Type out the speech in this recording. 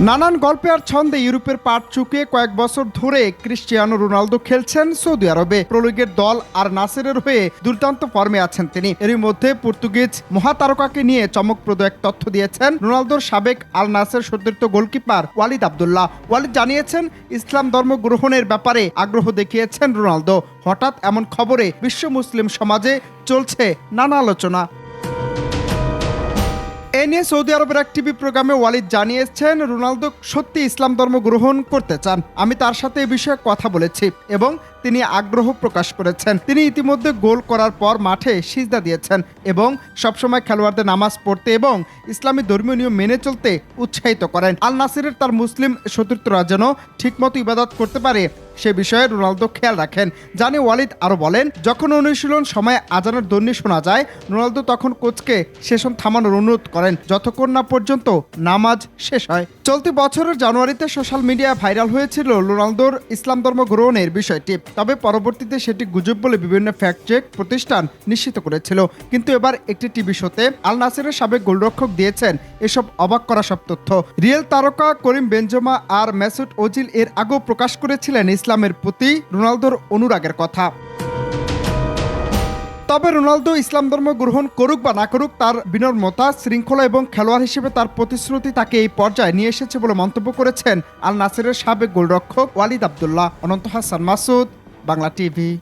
নানান গল্পে আর ছন্দে ইউরোপের পাট চুকিয়ে কয়েক বছর ধরে ক্রিস্টিয়ানো রোনালদো খেলছেন সৌদি আরবে। প্রো-লিগের দল আর নাসেরের হয়ে দুর্দান্ত ফর্মে আছেন তিনি। এরই মধ্যে পর্তুগিজ মহাতারকাকে নিয়ে চমকপ্রদ এক তথ্য দিয়েছেন রোনালদোর সাবেক আল নাসের সতীর্থ গোলকিপার ওয়ালিদ আবদুল্লাহ। ওয়ালিদ জানিয়েছেন, ইসলাম ধর্ম গ্রহণের ব্যাপারে আগ্রহ দেখিয়েছেন রোনালদো। হঠাৎ এমন খবরে বিশ্ব মুসলিম সমাজে চলছে নানা আলোচনা। এ নিয়ে সৌদি আরবের এক টিভি প্রোগ্রামে ওয়ালিদ জানিয়েছেন, রোনালদো সত্যি ইসলাম ধর্ম গ্রহণ করতে চান। আমি তার সাথে এ বিষয়ে কথা বলেছি এবং তিনি আগ্রহ প্রকাশ করেছেন। তিনি ইতিমধ্যে গোল করার পর মাঠে সিজদা দিয়েছেন এবং সবসময় খেলোয়াড়দের নামাজ পড়তে এবং ইসলামী ধর্মীয় নিয়ম মেনে চলতে উৎসাহিত করেন। আল নাসিরের তার মুসলিম সতীর্থরা যেন ঠিকমতো ইবাদত করতে পারে সে বিষয়ে রোনালদো খেয়াল রাখেন। জানি ওয়ালিদ আরও বলেন, যখন অনুশীলন সময় আজানের ধ্বনি শোনা যায়, রোনালদো তখন কোচকে সেশন থামানোর অনুরোধ করেন যতক্ষণ না পর্যন্ত নামাজ শেষ হয়। চলতি বছরের জানুয়ারিতে সোশ্যাল মিডিয়ায় ভাইরাল হয়েছিল রোনালদোর ইসলাম ধর্ম গ্রহণের বিষয়টি। তবে পরবর্তীতে সেটি গুজব বলে বিভিন্ন ফ্যাক্ট চেক প্রতিষ্ঠান নিশ্চিত করেছিল। কিন্তু এবার একটি টিভি শোতে আল নাসেরের সাবেক গোলরক্ষক দিয়েছেন এসব অবাক করা সব তথ্য। রিয়েল তারকা করিম বেনজেমা আর মেসুট ওজিল এর আগেও প্রকাশ করেছিলেন ইসলামের প্রতি রোনালদোর অনুরাগের কথা। তবে রোনালদো ইসলাম ধর্ম গ্রহণ করুক বা না করুক, তার বিনম্রতা, শৃঙ্খলা এবং খেলোয়াড় হিসেবে তার প্রতিশ্রুতি তাকে এই পর্যায়ে নিয়ে এসেছে বলে মন্তব্য করেছেন আল নাসেরের সাবেক গোলরক্ষক ওয়ালিদ আবদুল্লাহ। অনন্ত হাসান মাসুদ, বাংলা টিভি।